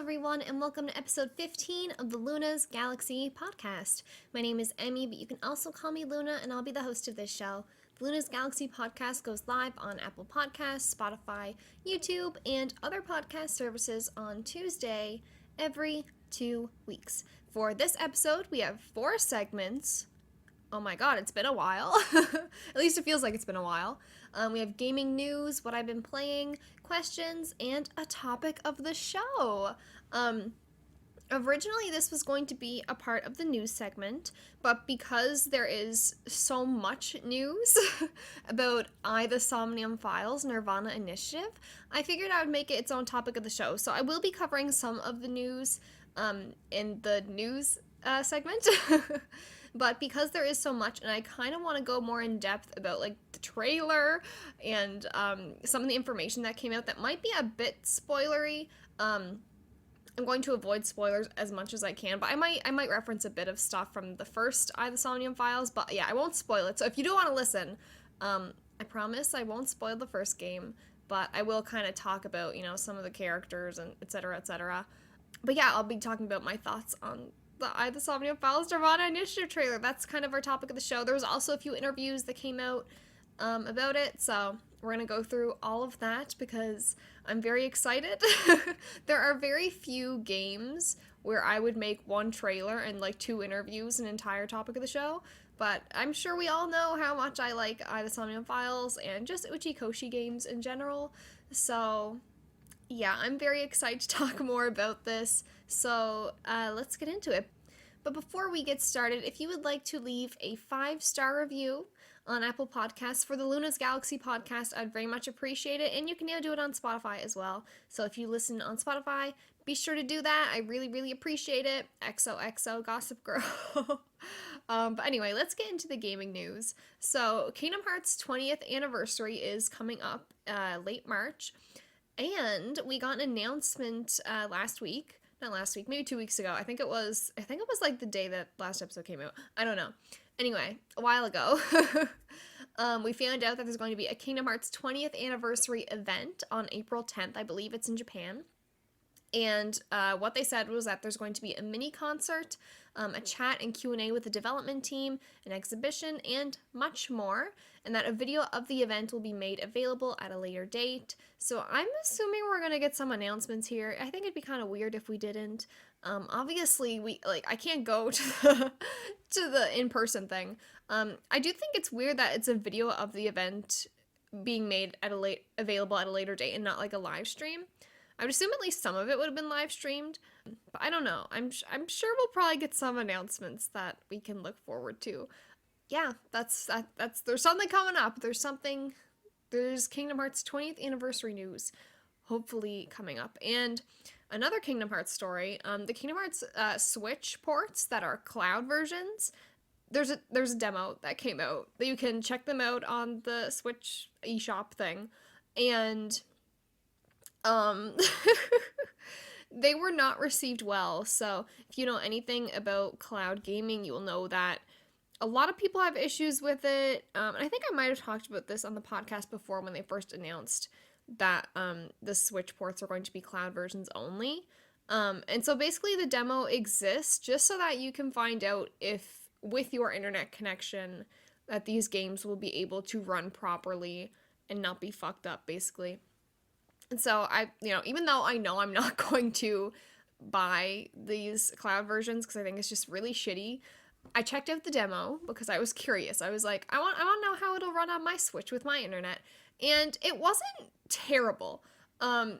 everyone, and welcome to episode 15 of the Luna's Galaxy podcast. My name is Emmy, but you can also call me Luna, and I'll be the host of this show. The Luna's Galaxy podcast goes live on Apple Podcasts, Spotify, YouTube, and other podcast services on Tuesday every 2 weeks. For this episode, we have 4 segments. Oh my god, it's been a while. At least it feels like it's been a while. We have gaming news, what I've been playing, questions, and a topic of the show. Originally, this was going to be a part of the news segment, but because there is so much news about the Somnium Files nirvanaA initiative, I figured I would make it its own topic of the show. So I will be covering some of the news in the news segment. But because there is so much, and I kind of want to go more in depth about like the trailer and some of the information that came out that might be a bit spoilery, I'm going to avoid spoilers as much as I can. But I might reference a bit of stuff from the first the Somnium Files. But yeah, I won't spoil it. So if you do want to listen, I promise I won't spoil the first game. But I will kind of talk about some of the characters and etc. etc. But yeah, I'll be talking about my thoughts on the Somnium Files nirvanaA initiative trailer. That's kind of our topic of the show. There was also a few interviews that came out about it, so we're going to go through all of that because I'm very excited. There are very few games where I would make one trailer and like 2 interviews an entire topic of the show, but I'm sure we all know how much I like the Somnium Files and just Uchikoshi games in general, so yeah, I'm very excited to talk more about this, so let's get into it. But before we get started, if you would like to leave a 5-star review on Apple Podcasts for the Luna's Galaxy podcast, I'd very much appreciate it, and you can now do it on Spotify as well. So if you listen on Spotify, be sure to do that. I really, really appreciate it. XOXO Gossip Girl. But anyway, let's get into the gaming news. So Kingdom Hearts 20th anniversary is coming up late March. And we got an announcement maybe 2 weeks ago. I think it was like the day that last episode came out. I don't know. Anyway, a while ago, we found out that there's going to be a Kingdom Hearts 20th anniversary event on April 10th. I believe it's in Japan. And what they said was that there's going to be a mini concert, a chat and Q&A with the development team, an exhibition, and much more. And that a video of the event will be made available at a later date. So I'm assuming we're going to get some announcements here. I think it'd be kind of weird if we didn't. Obviously, I can't go to the in-person thing. I do think it's weird that it's a video of the event being made available at a later date and not like a live stream. I would assume at least some of it would have been live streamed, but I don't know. I'm sure we'll probably get some announcements that we can look forward to. Yeah, that's there's something coming up. There's Kingdom Hearts 20th anniversary news, hopefully coming up. And another Kingdom Hearts story, the Kingdom Hearts Switch ports that are cloud versions. There's a demo that came out that you can check them out on the Switch eShop thing, and they were not received well. So if you know anything about cloud gaming, you will know that a lot of people have issues with it. And I think I might have talked about this on the podcast before when they first announced that the Switch ports are going to be cloud versions only. And so basically the demo exists just so that you can find out if with your internet connection that these games will be able to run properly and not be fucked up, basically. And so even though I know I'm not going to buy these cloud versions because I think it's just really shitty, I checked out the demo because I was curious. I was like, I want to know how it'll run on my Switch with my internet. And it wasn't terrible.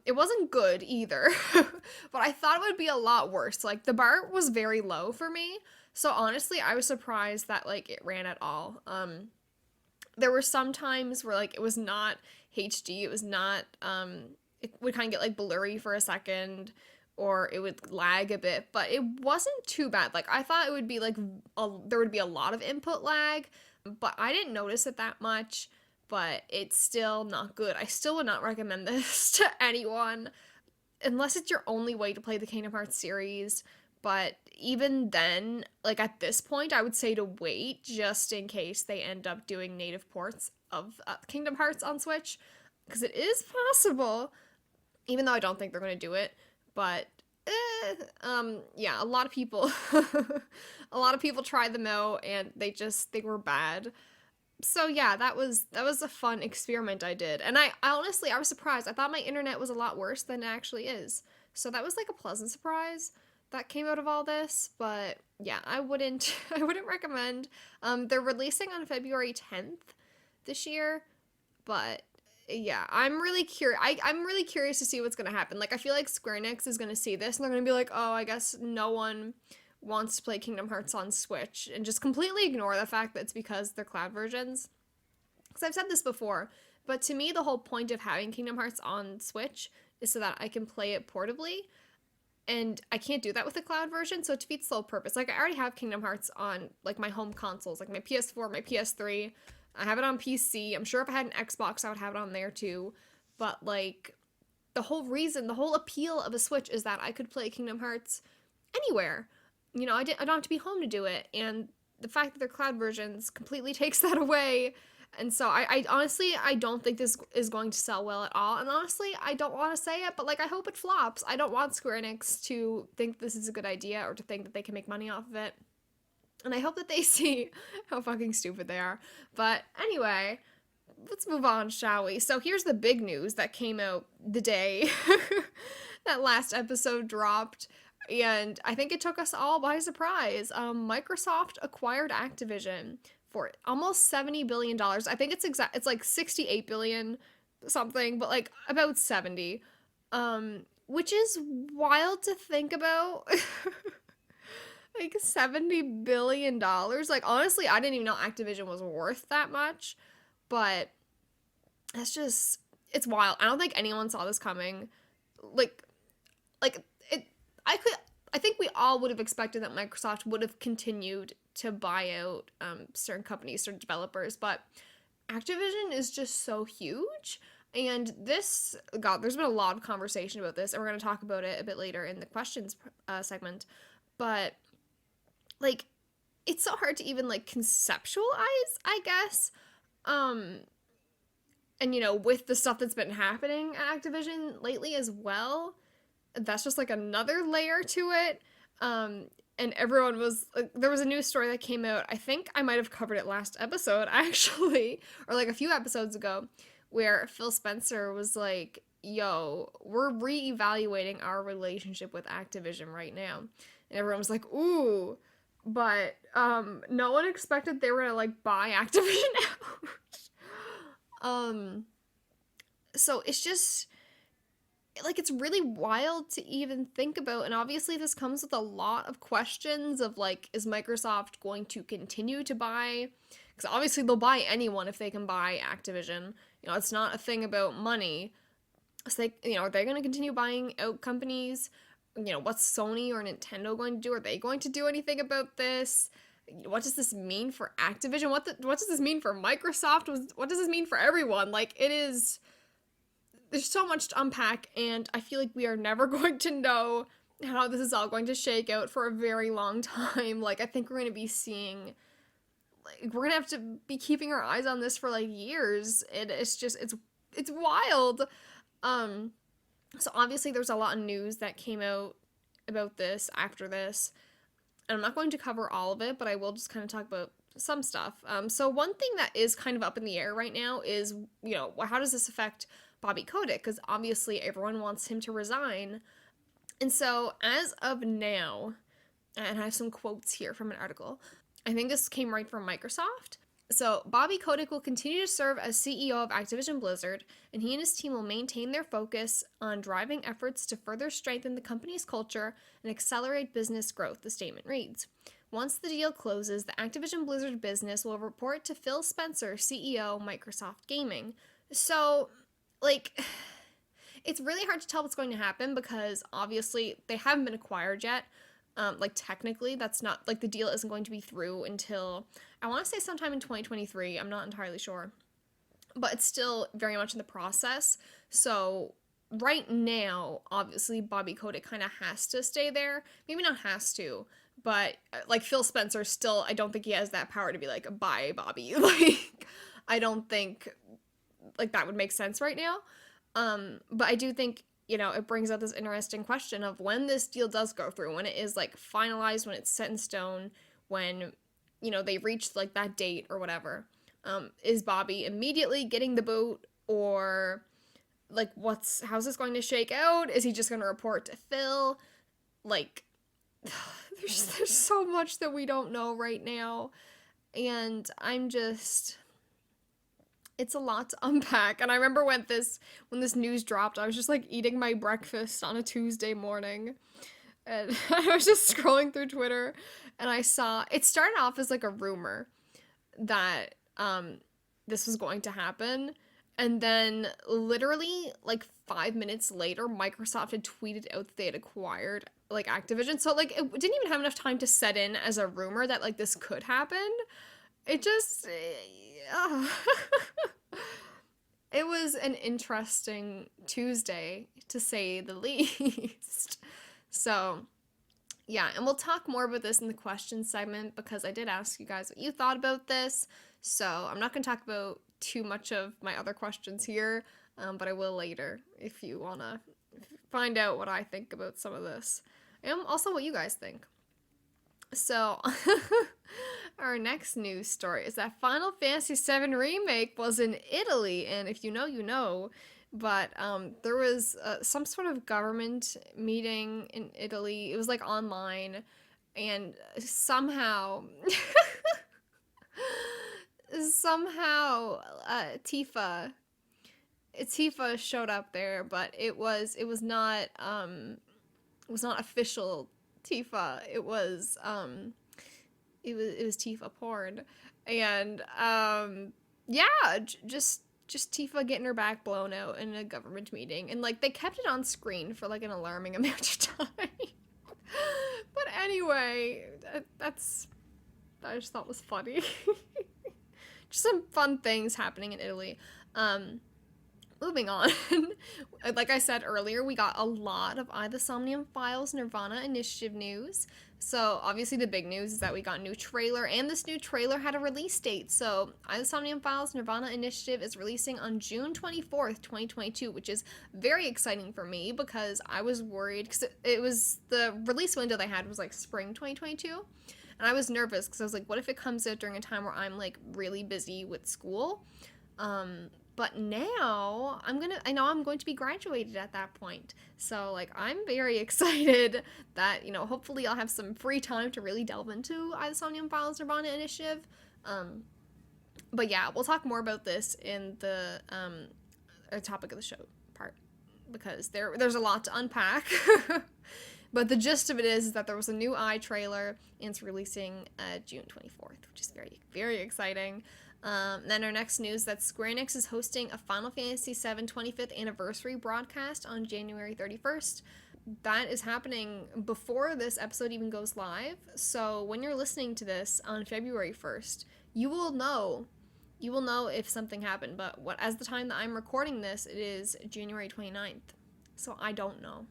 It wasn't good either, but I thought it would be a lot worse. Like, the bar was very low for me. So honestly, I was surprised that it ran at all. There were some times where it was not HD, it was not, it would kind of get blurry for a second, or it would lag a bit, but it wasn't too bad. I thought it would be there would be a lot of input lag, but I didn't notice it that much, but it's still not good. I still would not recommend this to anyone, unless it's your only way to play the Kingdom Hearts series. But even then, at this point, I would say to wait just in case they end up doing native ports of Kingdom Hearts on Switch, because it is possible, even though I don't think they're going to do it, but Yeah, a lot of people, a lot of people tried them out and they were bad. So yeah, that was a fun experiment I did. And I honestly, I was surprised. I thought my internet was a lot worse than it actually is. So that was like a pleasant surprise that came out of all this, but yeah, I wouldn't I wouldn't recommend. They're releasing on February 10th this year, but yeah, I'm really curious to see what's gonna happen. Like, I feel like Square Enix is gonna see this and they're gonna be like, oh, I guess no one wants to play Kingdom Hearts on Switch, and just completely ignore the fact that it's because they're cloud versions. Because I've said this before, but to me, the whole point of having Kingdom Hearts on Switch is so that I can play it portably, and I can't do that with the cloud version, so it defeats the whole purpose. Like, I already have Kingdom Hearts on, like, my home consoles, like my PS4, my PS3. I have it on PC. I'm sure if I had an Xbox, I would have it on there too. But, like, the whole reason, the whole appeal of a Switch is that I could play Kingdom Hearts anywhere. You know, I don't have to be home to do it, and the fact that they're cloud versions completely takes that away. And so I honestly, I don't think this is going to sell well at all. And honestly, I don't want to say it, but like, I hope it flops. I don't want Square Enix to think this is a good idea or to think that they can make money off of it. And I hope that they see how fucking stupid they are. But anyway, let's move on, shall we? So here's the big news that came out the day that last episode dropped. And I think it took us all by surprise. Microsoft acquired Activision for almost $70 billion. I think it's like 68 billion something, but like about 70. Which is wild to think about. Like $70 billion. Like, honestly, I didn't even know Activision was worth that much, but it's wild. I don't think anyone saw this coming. Like it I think we all would have expected that Microsoft would have continued to buy out certain companies, certain developers, but Activision is just so huge. And there's been a lot of conversation about this, and we're going to talk about it a bit later in the questions segment. But like, it's so hard to even like conceptualize, I guess. And you know, with the stuff that's been happening at Activision lately as well, that's just like another layer to it. And everyone was like, there was a news story that came out. I think I might have covered it last episode, actually, or like a few episodes ago, where Phil Spencer was like, yo, we're reevaluating our relationship with Activision right now. And everyone was like, ooh, but no one expected they were gonna like buy Activision out. So it's just like, it's really wild to even think about, and obviously this comes with a lot of questions of like, is Microsoft going to continue to buy? Because obviously they'll buy anyone if they can buy Activision. You know, it's not a thing about money. So are they going to continue buying out companies? You know, what's Sony or Nintendo going to do? Are they going to do anything about this? What does this mean for Activision? What does this mean for Microsoft? What does this mean for everyone? Like, there's so much to unpack, and I feel like we are never going to know how this is all going to shake out for a very long time. Like, I think we're going to be seeing, like, we're going to have to be keeping our eyes on this for like years. It's wild. So obviously there's a lot of news that came out about this after this, and I'm not going to cover all of it, but I will just kind of talk about some stuff. So one thing that is kind of up in the air right now is, you know, how does this affect Bobby Kotick? Because obviously everyone wants him to resign. And so as of now, and I have some quotes here from an article, I think this came right from Microsoft. So Bobby Kotick will continue to serve as CEO of Activision Blizzard, and he and his team will maintain their focus on driving efforts to further strengthen the company's culture and accelerate business growth, the statement reads. Once the deal closes, the Activision Blizzard business will report to Phil Spencer, CEO, Microsoft Gaming. So, like, it's really hard to tell what's going to happen because obviously they haven't been acquired yet. Like, technically, that's not, like, the deal isn't going to be through until, I want to say sometime in 2023. I'm not entirely sure. But it's still very much in the process. So, right now, obviously, Bobby Kotick kind of has to stay there. Maybe not has to, but, like, Phil Spencer still, I don't think he has that power to be like, bye, Bobby. Like, I don't think, like, that would make sense right now. But I do think it brings up this interesting question of when this deal does go through, when it is like finalized, when it's set in stone, when, they reach like that date or whatever. Is Bobby immediately getting the boot, or like how's this going to shake out? Is he just going to report to Phil? Like, there's so much that we don't know right now, and it's a lot to unpack. And I remember when this news dropped, I was just like eating my breakfast on a Tuesday morning, and I was just scrolling through Twitter, and I saw it started off as like a rumor that this was going to happen, and then literally like 5 minutes later, Microsoft had tweeted out that they had acquired like Activision. So like it didn't even have enough time to set in as a rumor that like this could happen. It just it was an interesting Tuesday, to say the least. So yeah, and we'll talk more about this in the question segment, because I did ask you guys what you thought about this. So I'm not going to talk about too much of my other questions here, but I will later if you want to find out what I think about some of this, and also what you guys think. So our next news story is that Final Fantasy VII Remake was in Italy, and if you know, you know. But there was some sort of government meeting in Italy. It was like online, and somehow Tifa showed up there, but it was not official Tifa. It was Tifa porn, and yeah, just Tifa getting her back blown out in a government meeting, and like they kept it on screen for like an alarming amount of time. But anyway, I just thought was funny. Just some fun things happening in Italy. Moving on. Like I said earlier, we got a lot of the Somnium Files nirvanaA initiative news. So obviously the big news is that we got a new trailer, and this new trailer had a release date. So the Somnium Files nirvanaA initiative is releasing on June 24th, 2022, which is very exciting for me, because I was worried, because it was the release window they had was like spring 2022. And I was nervous because I was like, what if it comes out during a time where I'm like really busy with school? But now I know I'm going to be graduated at that point. So like I'm very excited that, hopefully I'll have some free time to really delve into the Somnium Files nirvanaA initiative. But yeah, we'll talk more about this in the topic of the show part, because there's a lot to unpack. But the gist of it is that there was a new trailer, and it's releasing June 24th, which is very, very exciting. Then our next news, that Square Enix is hosting a Final Fantasy VII 25th anniversary broadcast on January 31st. That is happening before this episode even goes live. So when you're listening to this on February 1st, you will know if something happened. But as the time that I'm recording this, it is January 29th. So I don't know.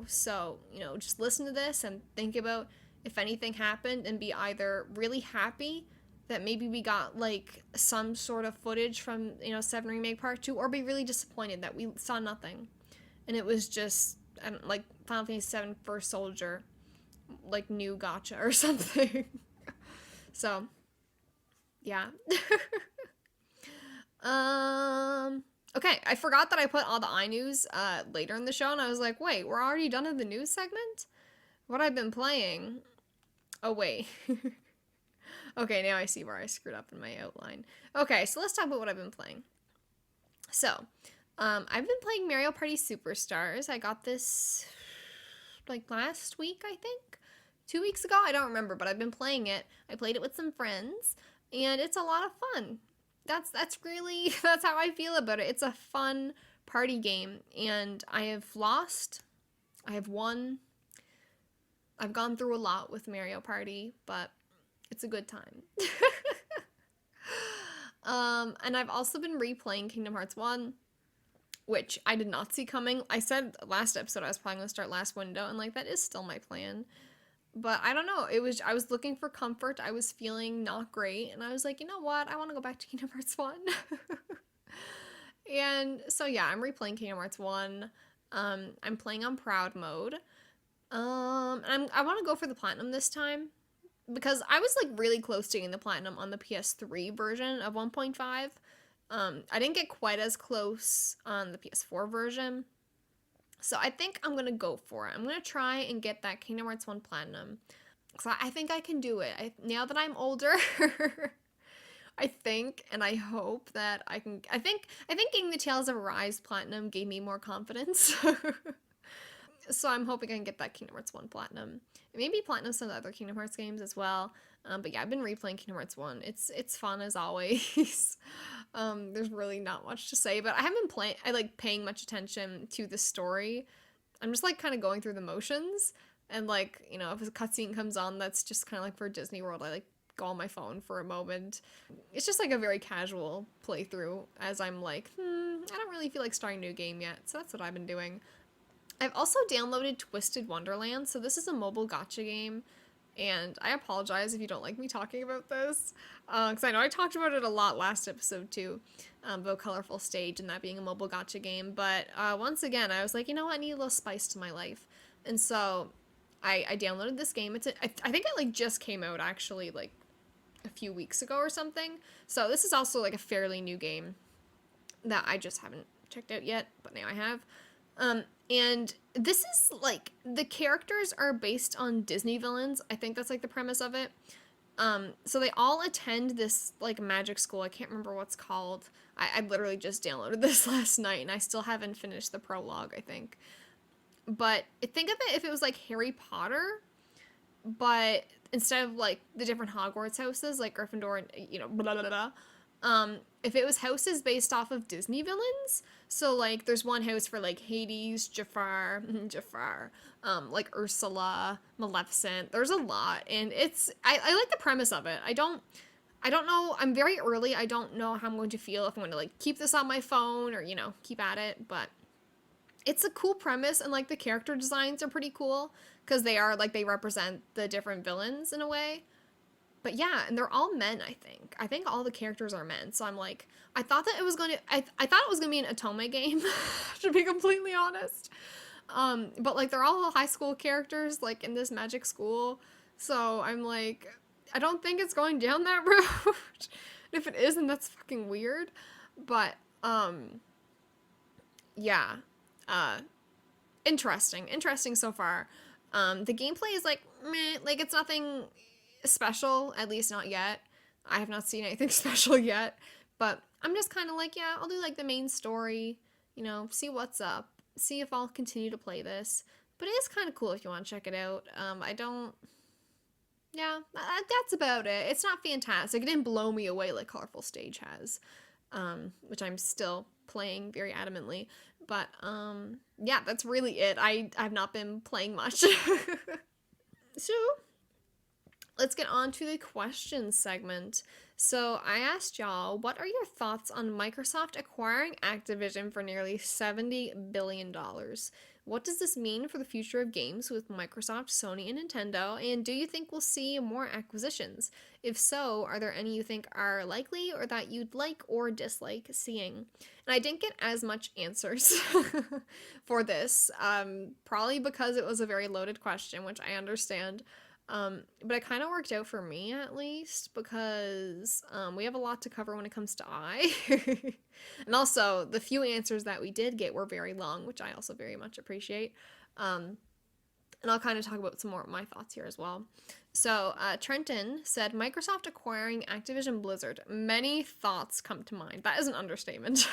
So, just listen to this and think about if anything happened, and be either really happy that maybe we got like some sort of footage from 7 Remake Part 2, or be really disappointed that we saw nothing, and it was just like Final Fantasy VII First Soldier, like new gacha or something. So yeah. Okay, I forgot that I put all the iNews later in the show, and I was like, wait, we're already done in the news segment? What I've been playing? Oh, wait. Okay, now I see where I screwed up in my outline. Okay, so let's talk about what I've been playing. So, I've been playing Mario Party Superstars. I got this, like, last week, I think? 2 weeks ago? I don't remember, but I've been playing it. I played it with some friends, and it's a lot of fun. That's how I feel about it. It's a fun party game, and I have lost, I have won, I've gone through a lot with Mario Party, but it's a good time. And I've also been replaying Kingdom Hearts 1, which I did not see coming. I said last episode I was probably going to start last window, and like that is still my plan. But I don't know, I was looking for comfort, I was feeling not great, and I was like, you know what, I want to go back to Kingdom Hearts 1. And so yeah, I'm replaying Kingdom Hearts 1. I'm playing on proud mode. I want to go for the platinum this time because I was like really close to getting the platinum on the PS3 version of 1.5. I didn't get quite as close on the PS4 version. So I think I'm going to go for it. I'm going to try and get that Kingdom Hearts 1 platinum. Because I think I can do it. Now that I'm older, I think and I hope that I can. I think getting the Tales of Arise platinum gave me more confidence. So I'm hoping I can get that Kingdom Hearts 1 platinum. And maybe platinum some of the other Kingdom Hearts games as well. But yeah, I've been replaying Kingdom Hearts 1. It's fun as always. There's really not much to say, but I haven't paying much attention to the story. I'm just like kind of going through the motions. And like, if a cutscene comes on that's just kind of like for Disney World, I like go on my phone for a moment. It's just like a very casual playthrough as I'm like, I don't really feel like starting a new game yet. So that's what I've been doing. I've also downloaded Twisted Wonderland. So this is a mobile gacha game. And I apologize if you don't like me talking about this. Because I know I talked about it a lot last episode too. About Colorful Stage and that being a mobile gacha game. But once again, I was like, you know what? I need a little spice to my life. And so I downloaded this game. I think it like just came out actually like a few weeks ago or something. So this is also like a fairly new game that I just haven't checked out yet, but now I have. And this is like the characters are based on Disney villains. I think that's like the premise of it. So they all attend this like magic school. I can't remember what's called. I literally just downloaded this last night and I still haven't finished the prologue, I think. But think of it if it was like Harry Potter, but instead of like the different Hogwarts houses, like Gryffindor and blah blah blah. If it was houses based off of Disney villains, so like there's one house for like Hades, Jafar, like Ursula, Maleficent. There's a lot, and I like the premise of it. I don't know. I'm very early. I don't know how I'm going to feel if I'm going to like keep this on my phone or keep at it, but it's a cool premise, and like the character designs are pretty cool because they are like they represent the different villains in a way. But yeah, and they're all men, I think. I think all the characters are men. So I'm like, I thought that it was going to I thought it was going to be an Otome game, to be completely honest. But like they're all high school characters like in this magic school. So I'm like, I don't think it's going down that road. If it is, then that's fucking weird. But yeah. Interesting so far. The gameplay is like meh, like it's nothing special, at least not yet. I have not seen anything special yet, but I'm just kind of like, yeah, I'll do like the main story, see what's up, see if I'll continue to play this. But it is kind of cool if you want to check it out. That's about it. It's not fantastic. It didn't blow me away like Colorful Stage has, which I'm still playing very adamantly. But yeah, that's really it. I've not been playing much. So let's get on to the questions segment. So I asked y'all, what are your thoughts on Microsoft acquiring Activision for nearly $70 billion? What does this mean for the future of games with Microsoft, Sony, and Nintendo? And do you think we'll see more acquisitions? If so, are there any you think are likely or that you'd like or dislike seeing? And I didn't get as much answers for this, probably because it was a very loaded question, which I understand. But it kind of worked out for me at least because we have a lot to cover when it comes to I. And also, the few answers that we did get were very long, which I also very much appreciate. And I'll kind of talk about some more of my thoughts here as well. So, Trenton said, Microsoft acquiring Activision Blizzard. Many thoughts come to mind. That is an understatement.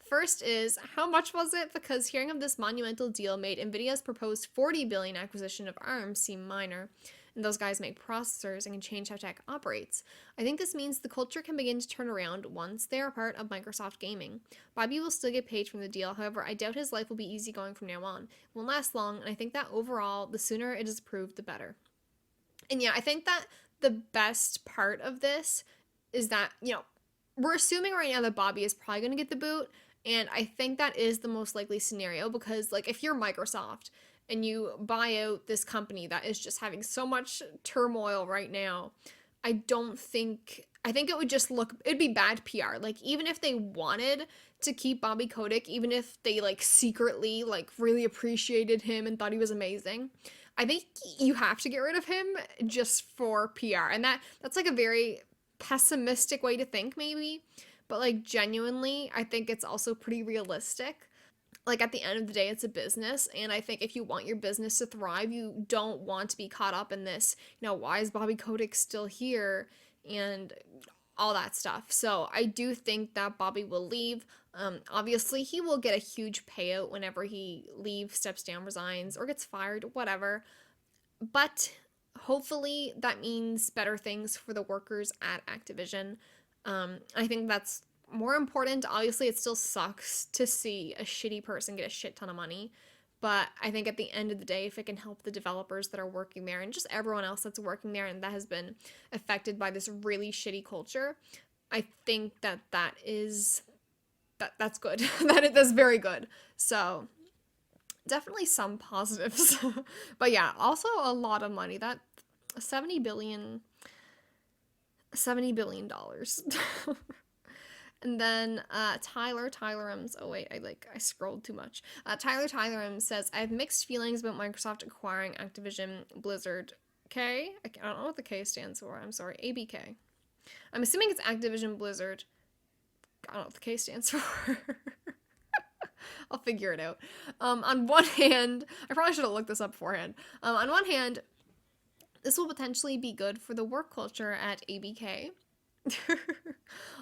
First is, how much was it? Because hearing of this monumental deal made Nvidia's proposed $40 billion acquisition of ARM seem minor. And those guys make processors and can change how tech operates. I think this means the culture can begin to turn around once they are part of Microsoft gaming. Bobby will still get paid from the deal, however, I doubt his life will be easygoing from now on. It won't last long, and I think that overall, the sooner it is approved, the better. And yeah, I think that the best part of this is that, we're assuming right now that Bobby is probably going to get the boot, and I think that is the most likely scenario because, like, if you're Microsoft and you buy out this company that is just having so much turmoil right now, I think it would just it'd be bad PR. Like, even if they wanted to keep Bobby Kotick, even if they like secretly like really appreciated him and thought he was amazing, I think you have to get rid of him just for PR. And that's like a very pessimistic way to think, maybe, but like genuinely, I think it's also pretty realistic. Like, at the end of the day, it's a business, and I think if you want your business to thrive, you don't want to be caught up in this, why is Bobby Kotick still here, and all that stuff. So I do think that Bobby will leave. Obviously, he will get a huge payout whenever he leaves, steps down, resigns, or gets fired, whatever. But hopefully that means better things for the workers at Activision. I think that's more important. Obviously, it still sucks to see a shitty person get a shit ton of money. But I think at the end of the day, if it can help the developers that are working there and just everyone else that's working there and that has been affected by this really shitty culture, I think that's good. That's very good. So definitely some positives. But yeah, also a lot of money. That $70 billion dollars. And then Tyler M's, oh wait, I scrolled too much. Tyler M says, I have mixed feelings about Microsoft acquiring Activision Blizzard K. I don't know what the K stands for. I'm sorry, ABK. I'm assuming it's Activision Blizzard. I don't know what the K stands for. I'll figure it out. On one hand, I probably should have looked this up beforehand. On one hand, this will potentially be good for the work culture at ABK.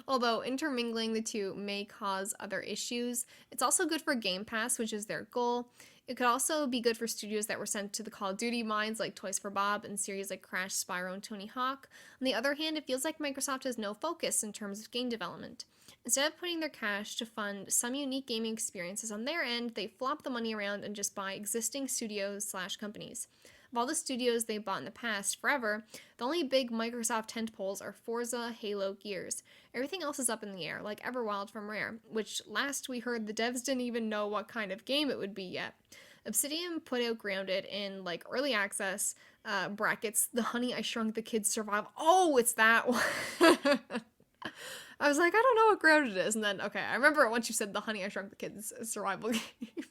Although intermingling the two may cause other issues. It's also good for Game Pass, which is their goal. It could also be good for studios that were sent to the Call of Duty mines like Toys for Bob and series like Crash, Spyro, and Tony Hawk. On the other hand, it feels like Microsoft has no focus in terms of game development. Instead of putting their cash to fund some unique gaming experiences on their end, they flop the money around and just buy existing studios/companies. Of all the studios they've bought in the past, forever, the only big Microsoft tentpoles are Forza, Halo, Gears. Everything else is up in the air, like Everwild from Rare, which last we heard the devs didn't even know what kind of game it would be yet. Obsidian put out Grounded in like early access, brackets, the Honey I Shrunk the Kids survival. Oh, it's that one. I was like, I don't know what Grounded is, and then, okay, I remember it once you said the Honey I Shrunk the Kids survival game.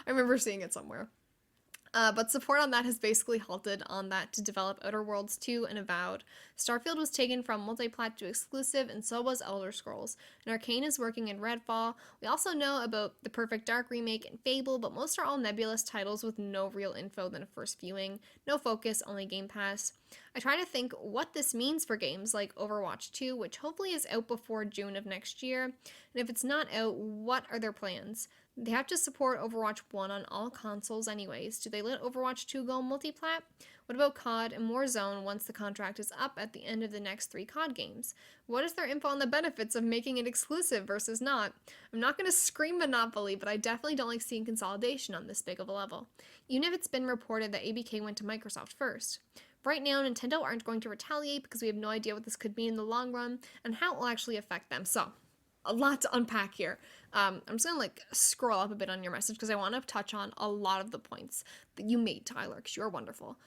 I remember seeing it somewhere. But support on that has basically halted on that to develop Outer Worlds 2 and Avowed. Starfield was taken from multi-plat to exclusive, and so was Elder Scrolls. And Arcane is working in Redfall. We also know about the Perfect Dark remake and Fable, but most are all nebulous titles with no real info than a first viewing. No focus, only Game Pass. I try to think what this means for games like Overwatch 2, which hopefully is out before June of next year. And if it's not out, what are their plans? They have to support Overwatch 1 on all consoles anyways. Do they let Overwatch 2 go multi-plat? What about COD and Warzone once the contract is up at the end of the next 3 COD games? What is their info on the benefits of making it exclusive versus not? I'm not going to scream Monopoly, but I definitely don't like seeing consolidation on this big of a level, even if it's been reported that ABK went to Microsoft first. Right now, Nintendo aren't going to retaliate because we have no idea what this could mean in the long run and how it will actually affect them. So, a lot to unpack here. I'm just gonna scroll up a bit on your message because I want to touch on a lot of the points that you made, Tyler, because you're wonderful.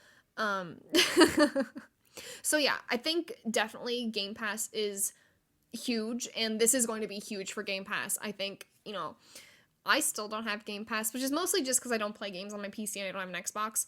So yeah, I think definitely Game Pass is huge, and this is going to be huge for Game Pass. I think, I still don't have Game Pass, which is mostly just because I don't play games on my PC and I don't have an Xbox.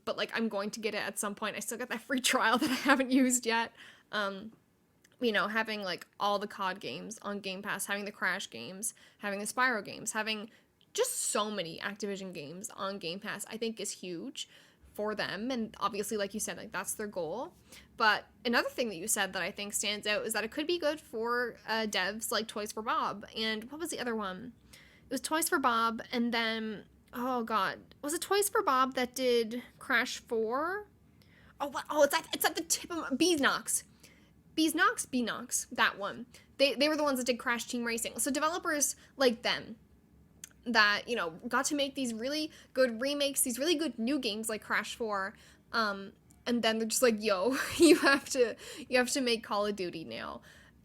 But I'm going to get it at some point. I still got that free trial that I haven't used yet. Having all the COD games on Game Pass, having the Crash games, having the Spyro games, having just so many Activision games on Game Pass, I think is huge for them. And obviously, like you said, that's their goal. But another thing that you said that I think stands out is that it could be good for devs like Toys for Bob. And what was the other one? It was Toys for Bob, and then, oh god, was it Toys for Bob that did Crash 4? Oh, what? Oh, it's at the tip of my... Beeznox, that one. They were the ones that did Crash Team Racing. So developers like them that, got to make these really good remakes, these really good new games like Crash 4, and then they're just like, yo, you have to make Call of Duty now.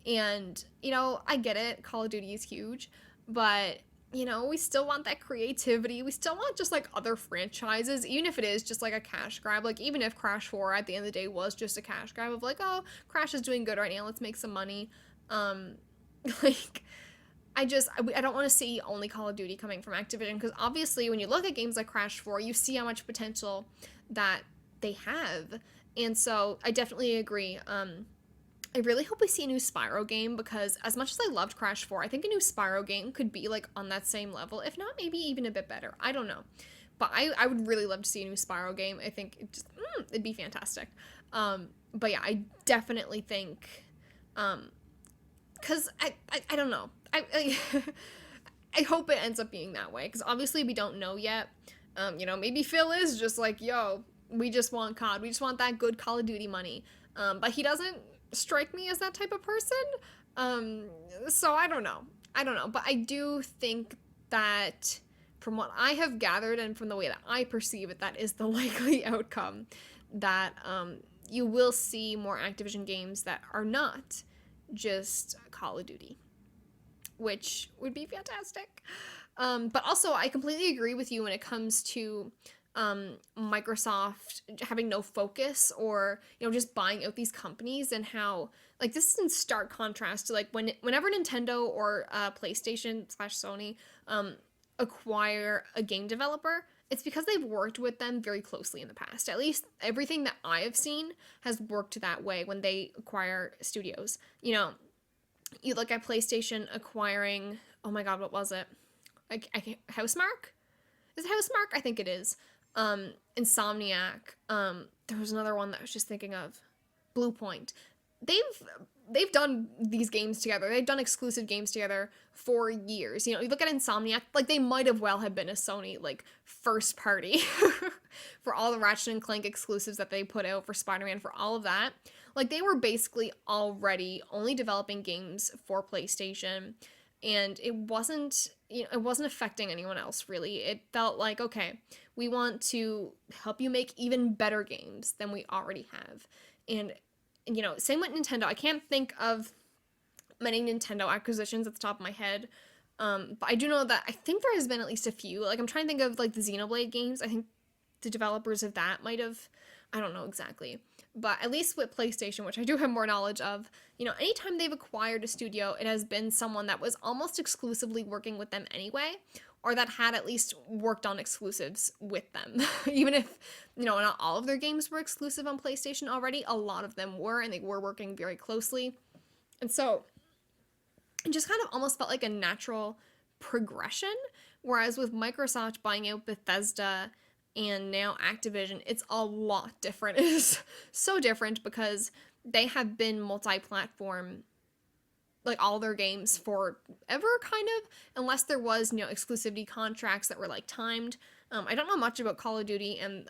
And, I get it, Call of Duty is huge, but we still want that creativity. We still want just like other franchises, even if it is just like a cash grab. Like, even if Crash 4 at the end of the day was just a cash grab of like, oh, Crash is doing good right now, let's make some money. Um, like, I don't want to see only Call of Duty coming from Activision, because obviously when you look at games like Crash 4, you see how much potential that they have. And so I definitely agree. I really hope we see a new Spyro game, because as much as I loved Crash 4, I think a new Spyro game could be like on that same level, if not maybe even a bit better. I don't know. But I would really love to see a new Spyro game. I think it'd be fantastic. But yeah, I definitely think, because I don't know. I hope it ends up being that way, because obviously we don't know yet. Maybe Phil is just like, yo, we just want COD. We just want that good Call of Duty money. But he doesn't strike me as that type of person. So I don't know. But I do think that from what I have gathered and from the way that I perceive it, that is the likely outcome. That you will see more Activision games that are not just Call of Duty, which would be fantastic. But also, I completely agree with you when it comes to Microsoft having no focus, or just buying out these companies, and how like this is in stark contrast to like whenever Nintendo or PlayStation/Sony acquire a game developer, it's because they've worked with them very closely in the past. At least everything that I have seen has worked that way when they acquire studios. You look at PlayStation acquiring, oh my god, what was it? Housemarque? Is it Housemarque? I think it is. Insomniac. There was another one that I was just thinking of. Bluepoint. They've done these games together. They've done exclusive games together for years. You look at Insomniac, like they might have well have been a Sony like first party for all the Ratchet and Clank exclusives that they put out for Spider-Man, for all of that. Like they were basically already only developing games for PlayStation, and it wasn't affecting anyone else really. It felt like, okay, we want to help you make even better games than we already have. And same with Nintendo. I can't think of many Nintendo acquisitions at the top of my head. But I do know that I think there has been at least a few. Like I'm trying to think of like the Xenoblade games. I think the developers of that might have, I don't know exactly. But at least with PlayStation, which I do have more knowledge of, anytime they've acquired a studio, it has been someone that was almost exclusively working with them anyway, or that had at least worked on exclusives with them. Even if, not all of their games were exclusive on PlayStation already, a lot of them were, and they were working very closely. And so it just kind of almost felt like a natural progression, whereas with Microsoft buying out Bethesda and now Activision, it's a lot different. It is so different because they have been multi-platform, like all their games forever, kind of, unless there was, exclusivity contracts that were like timed. I don't know much about Call of Duty and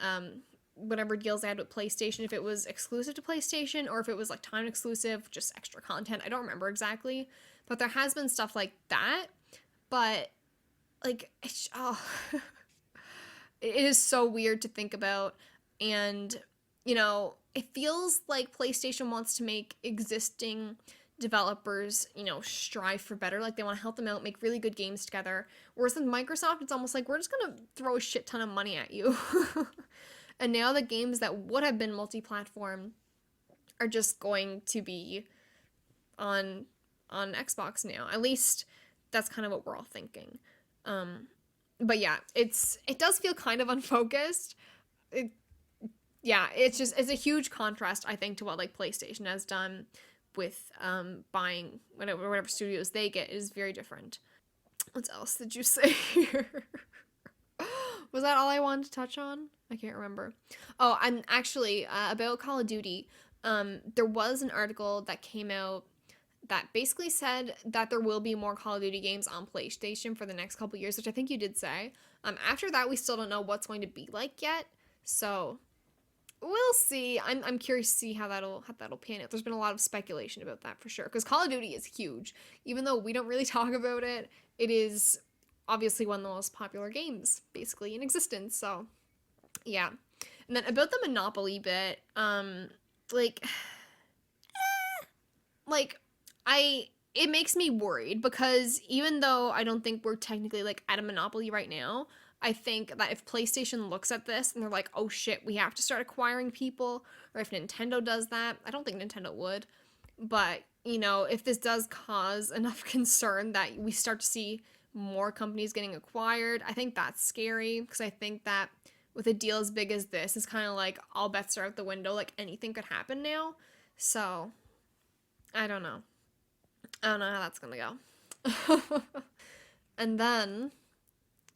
whatever deals they had with PlayStation, if it was exclusive to PlayStation or if it was like timed exclusive, just extra content. I don't remember exactly, but there has been stuff like that. But like, it is so weird to think about, and it feels like PlayStation wants to make existing developers strive for better. Like they want to help them out, make really good games together, whereas with Microsoft it's almost like we're just gonna throw a shit ton of money at you. And now the games that would have been multi-platform are just going to be on Xbox now. At least that's kind of what we're all thinking. But yeah, it does feel kind of unfocused. It's a huge contrast, I think, to what like PlayStation has done with buying whatever studios they get. Is very different. What else did you say here? Was that all I wanted to touch on? I can't remember. Oh, and actually, about Call of Duty, there was an article that came out that basically said that there will be more Call of Duty games on PlayStation for the next couple years, which I think you did say. After that, we still don't know what's going to be like yet, so we'll see. I'm curious to see how that'll pan out. There's been a lot of speculation about that for sure, because Call of Duty is huge. Even though we don't really talk about it, it is obviously one of the most popular games, basically, in existence, so yeah. And then about the Monopoly bit, like, it makes me worried because even though I don't think we're technically like at a monopoly right now, I think that if PlayStation looks at this and they're like, oh shit, we have to start acquiring people, or if Nintendo does that, I don't think Nintendo would, but you know, if this does cause enough concern that we start to see more companies getting acquired, I think that's scary because I think that with a deal as big as this, it's kind of like all bets are out the window, like anything could happen now. So, I don't know. I don't know how that's gonna go. And then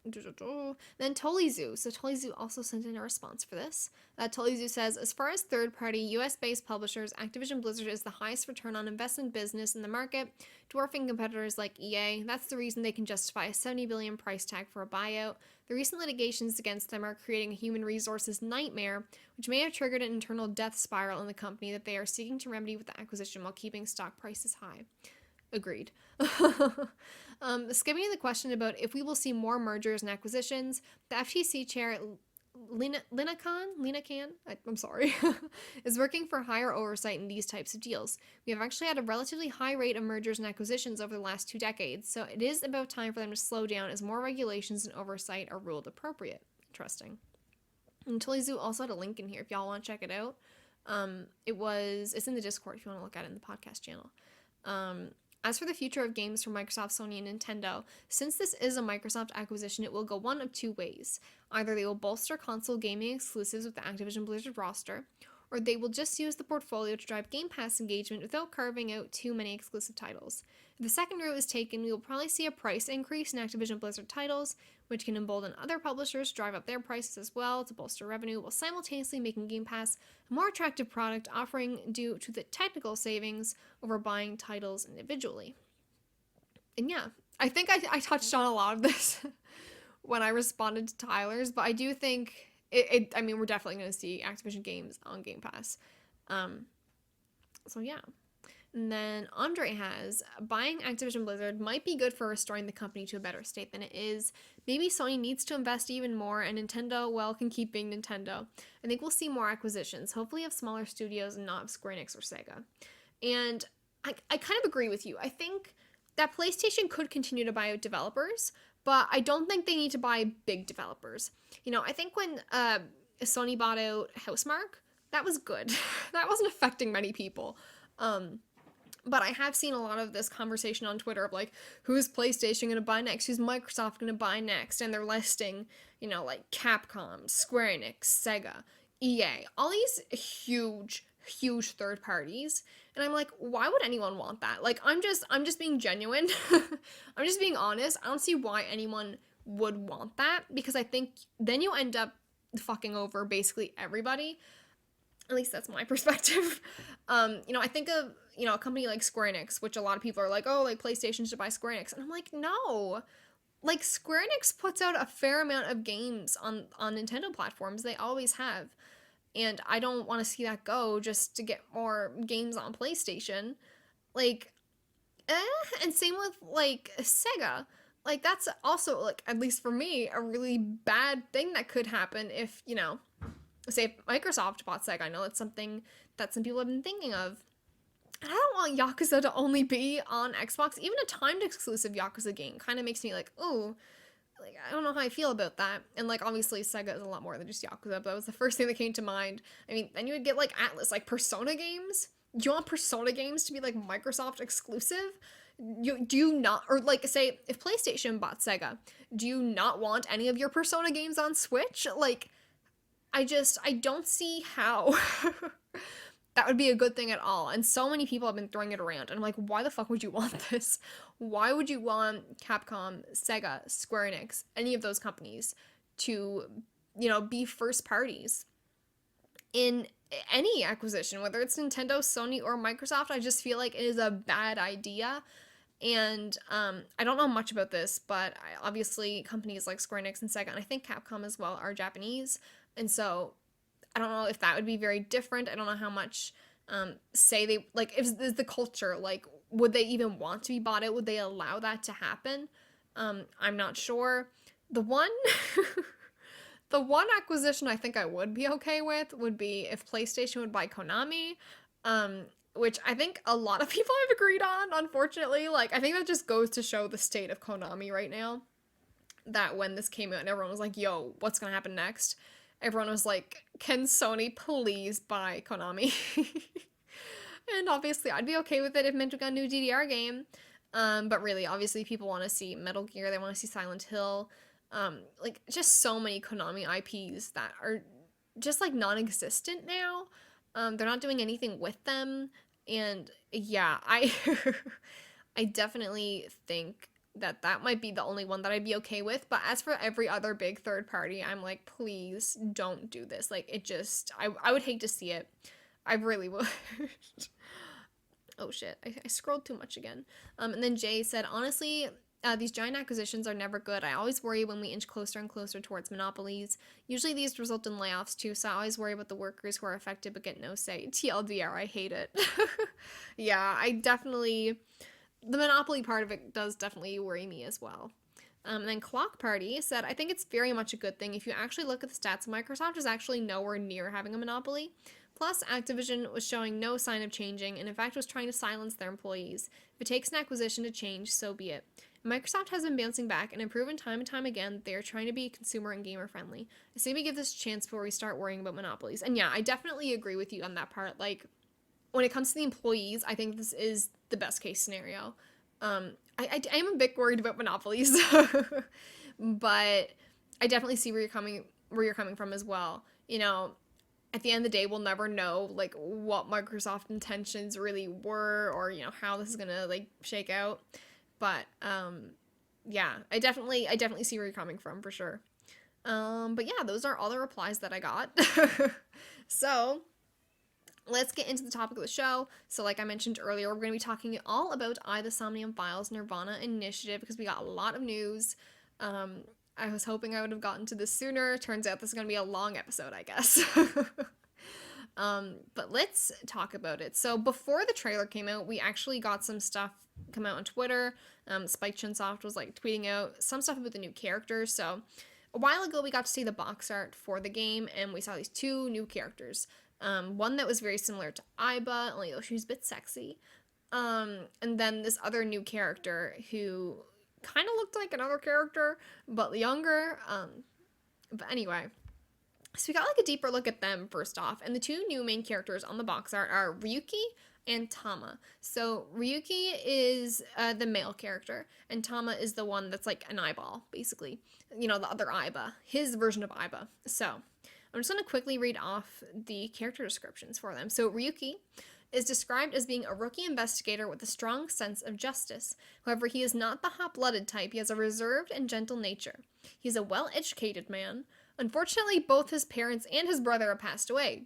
Tolizu. So Tolizu also sent in a response for this. Tolizu says, as far as third-party US-based publishers, Activision Blizzard is the highest return on investment business in the market, dwarfing competitors like EA. That's the reason they can justify a $70 billion price tag for a buyout. The recent litigations against them are creating a human resources nightmare, which may have triggered an internal death spiral in the company that they are seeking to remedy with the acquisition while keeping stock prices high. Agreed. Skipping the question about if we will see more mergers and acquisitions, the FTC chair, Lina Khan, I'm sorry, is working for higher oversight in these types of deals. We have actually had a relatively high rate of mergers and acquisitions over the last 2 decades, so it is about time for them to slow down as more regulations and oversight are ruled appropriate. Interesting. And Tolizu also had a link in here if y'all want to check it out. It's in the Discord if you want to look at it in the podcast channel. As for the future of games from Microsoft, Sony, and Nintendo, since this is a Microsoft acquisition, it will go one of 2 ways. Either they will bolster console gaming exclusives with the Activision Blizzard roster, or they will just use the portfolio to drive Game Pass engagement without carving out too many exclusive titles. If the second route is taken, we will probably see a price increase in Activision Blizzard titles, which can embolden other publishers to drive up their prices as well to bolster revenue, while simultaneously making Game Pass a more attractive product, offering due to the technical savings over buying titles individually. And yeah, I think I touched on a lot of this when I responded to Tyler's, but I do think I mean, we're definitely going to see Activision games on Game Pass. So yeah. And then Andre has, buying Activision Blizzard might be good for restoring the company to a better state than it is. Maybe Sony needs to invest even more, and Nintendo, well, can keep being Nintendo. I think we'll see more acquisitions, hopefully of smaller studios and not of Square Enix or Sega. And I kind of agree with you. I think that PlayStation could continue to buy out developers, but I don't think they need to buy big developers. You know, I think when Sony bought out Housemarque, that was good. That wasn't affecting many people. But I have seen a lot of this conversation on Twitter of like, who's PlayStation going to buy next? Who's Microsoft going to buy next? And they're listing, you know, like Capcom, Square Enix, Sega, EA, all these huge third parties. And I'm like, why would anyone want that? Like, I'm just being genuine. I'm just being honest. I don't see why anyone would want that, because I think then you end up fucking over basically everybody. At least that's my perspective. You know, I think of, you know, a company like Square Enix, which a lot of people are like, oh, like PlayStation should buy Square Enix. And I'm like, no. Like, Square Enix puts out a fair amount of games on Nintendo platforms. They always have. And I don't want to see that go just to get more games on PlayStation. Like, and same with, like, Sega. Like, that's also, like, at least for me, a really bad thing that could happen if, you know, say if Microsoft bought Sega. I know it's something that some people have been thinking of. And I don't want Yakuza to only be on Xbox. Even a timed exclusive Yakuza game kind of makes me like, ooh, like, I don't know how I feel about that. And, like, obviously Sega is a lot more than just Yakuza, but that was the first thing that came to mind. I mean, then you would get, like, Atlas, like, Persona games? Do you want Persona games to be, like, Microsoft exclusive? Do you not, or, like, say, if PlayStation bought Sega, do you not want any of your Persona games on Switch? Like, I don't see how that would be a good thing at all. And so many people have been throwing it around. And I'm like, why the fuck would you want this? Why would you want Capcom, Sega, Square Enix, any of those companies to, you know, be first parties in any acquisition, whether it's Nintendo, Sony, or Microsoft? I just feel like it is a bad idea. And I don't know much about this, but obviously companies like Square Enix and Sega, and I think Capcom as well, are Japanese. And so I don't know if that would be very different. I don't know how much say they, like, if the culture, like, would they even want to be bought out? Would they allow that to happen? I'm not sure. The one acquisition I think I would be okay with would be if PlayStation would buy Konami. which I think a lot of people have agreed on, unfortunately. Like, I think that just goes to show the state of Konami right now. That when this came out and everyone was like, yo, what's gonna happen next? Everyone was like, can Sony please buy Konami? And obviously, I'd be okay with it if Mint got a new DDR game. But really, obviously, people want to see Metal Gear, they want to see Silent Hill. Like, just so many Konami IPs that are just, like, non-existent now. They're not doing anything with them. And, yeah, I definitely think that might be the only one that I'd be okay with. But as for every other big third party, I'm like, please don't do this. Like, it just, I would hate to see it. I really would. Oh shit, I scrolled too much again. And then Jay said, honestly, these giant acquisitions are never good. I always worry when we inch closer and closer towards monopolies. Usually these result in layoffs too, so I always worry about the workers who are affected but get no say. TLDR, I hate it. Yeah, the monopoly part of it does definitely worry me as well. And then Clock Party said, I think it's very much a good thing. If you actually look at the stats, Microsoft is actually nowhere near having a monopoly. Plus, Activision was showing no sign of changing, and in fact was trying to silence their employees. If it takes an acquisition to change, so be it. Microsoft has been bouncing back and have proven time and time again that they are trying to be consumer and gamer friendly. I say we give this a chance before we start worrying about monopolies. And yeah, I definitely agree with you on that part. Like, when it comes to the employees, I think this is the best case scenario. I am a bit worried about monopolies, but I definitely see where you're coming from as well. You know, at the end of the day, we'll never know, like, what Microsoft intentions really were, or, you know, how this is gonna, like, shake out. But, yeah, I definitely see where you're coming from, for sure. But yeah, those are all the replies that I got. So, let's get into the topic of the show. So, like I mentioned earlier, we're going to be talking all about the Somnium Files nirvanaA initiative, because we got a lot of news. I was hoping I would have gotten to this sooner. Turns out this is going to be a long episode, I guess. But let's talk about it. So before the trailer came out, we actually got some stuff come out on Twitter. Spike Chunsoft was like tweeting out some stuff about the new characters. So a while ago, we got to see the box art for the game, and we saw these two new characters. One that was very similar to Aiba, only though she was a bit sexy. And then this other new character who kind of looked like another character, but younger. But anyway, so we got like a deeper look at them first off, and the two new main characters on the box art are Ryuki and Tama. So Ryuki is the male character, and Tama is the one that's like an eyeball, basically. You know, the other Aiba, his version of Aiba. So I'm just going to quickly read off the character descriptions for them. So Ryuki is described as being a rookie investigator with a strong sense of justice. However, he is not the hot-blooded type. He has a reserved and gentle nature. He's a well-educated man. Unfortunately, both his parents and his brother have passed away. ...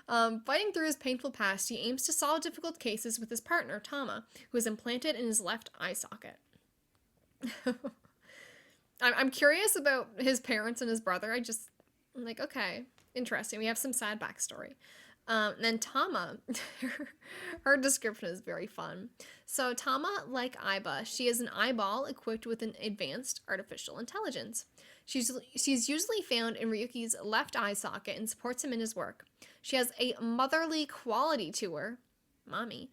Fighting through his painful past, he aims to solve difficult cases with his partner, Tama, who is implanted in his left eye socket. I'm curious about his parents and his brother. I'm like, okay, interesting. We have some sad backstory. Then Tama, her description is very fun. So Tama, like Aiba, she is an eyeball equipped with an advanced artificial intelligence. She's usually found in Ryuki's left eye socket and supports him in his work. She has a motherly quality to her, mommy,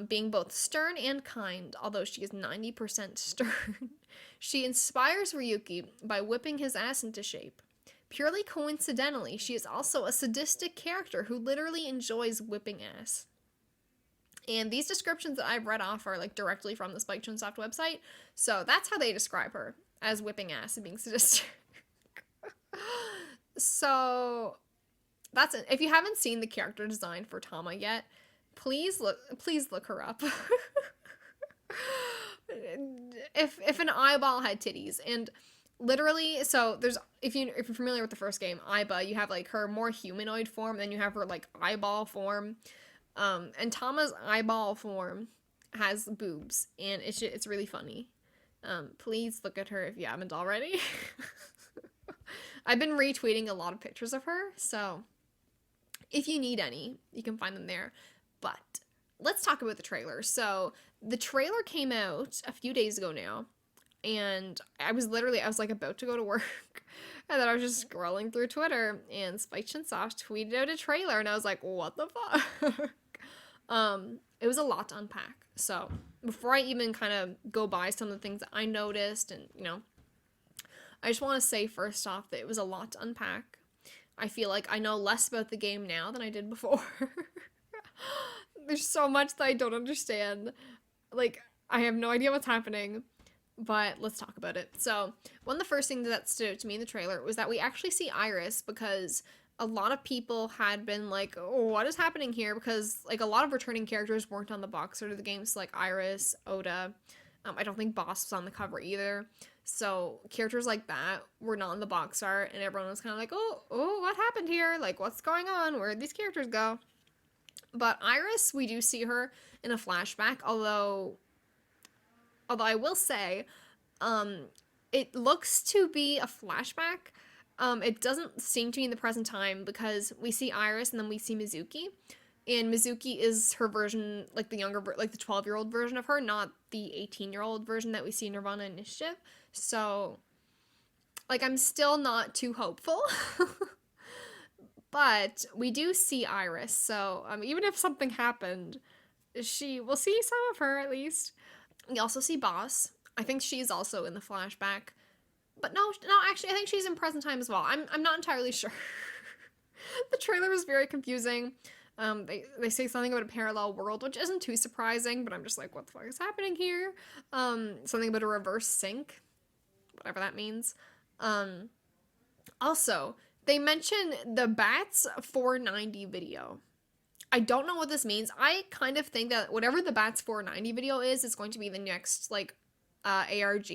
being both stern and kind, although she is 90% stern. She inspires Ryuki by whipping his ass into shape. Purely coincidentally, she is also a sadistic character who literally enjoys whipping ass. And these descriptions that I've read off are like directly from the Spike Chunsoft website, so that's how they describe her, as whipping ass and being sadistic. So that's it. If you haven't seen the character design for Tama yet, please look her up. If an eyeball had titties, and literally, so there's, if you're familiar with the first game, Aiba, you have like her more humanoid form, then you have her like eyeball form, and Tama's eyeball form has boobs, and it's really funny. Please look at her if you haven't already. I've been retweeting a lot of pictures of her, so if you need any, you can find them there. But let's talk about the trailer. So the trailer came out a few days ago now. And I was like about to go to work. And then I was just scrolling through Twitter, and Spike Chunsoft tweeted out a trailer, and I was like, what the fuck? It was a lot to unpack. So before I even kind of go by some of the things that I noticed, and, you know, I just want to say first off that it was a lot to unpack. I feel like I know less about the game now than I did before. There's so much that I don't understand. Like, I have no idea what's happening, but let's talk about it. So, one of the first things that stood out to me in the trailer was that we actually see Iris, because a lot of people had been like, oh, what is happening here? Because, like, a lot of returning characters weren't on the box art of the game, so, like, Iris, Oda, I don't think Boss was on the cover either. So, characters like that were not on the box art, and everyone was kind of like, oh, what happened here? Like, what's going on? Where did these characters go? But Iris, we do see her in a flashback, although I will say, it looks to be a flashback. It doesn't seem to be in the present time, because we see Iris and then we see Mizuki. And Mizuki is her version, like the younger, like the 12-year-old version of her, not the 18-year-old version that we see in nirvanaA Initiative. So, like, I'm still not too hopeful. But we do see Iris, so even if something happened, we'll see some of her at least. We also see Boss. I think she's also in the flashback. But no, actually, I think she's in present time as well. I'm not entirely sure. The trailer was very confusing. They say something about a parallel world, which isn't too surprising, but I'm just like, what the fuck is happening here? Something about a reverse sync, whatever that means. Also, they mention the Bats 490 video. I don't know what this means. I kind of think that whatever the Bats 490 video is going to be the next, like, ARG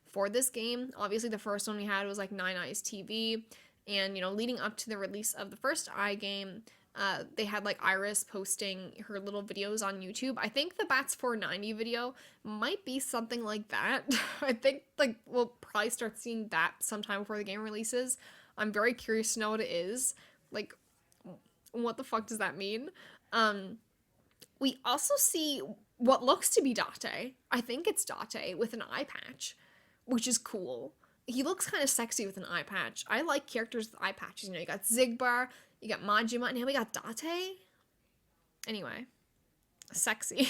for this game. Obviously, the first one we had was, like, Nine Eyes TV, and, you know, leading up to the release of the first I game, they had, like, Iris posting her little videos on YouTube. I think the Bats 490 video might be something like that. I think, like, we'll probably start seeing that sometime before the game releases. I'm very curious to know what it is. Like, what the fuck does that mean? We also see what looks to be Date. I think it's Date with an eye patch, which is cool. He looks kind of sexy with an eye patch. I like characters with eye patches. You know, you got Zigbar, you got Majima, and now we got Date. Anyway, sexy.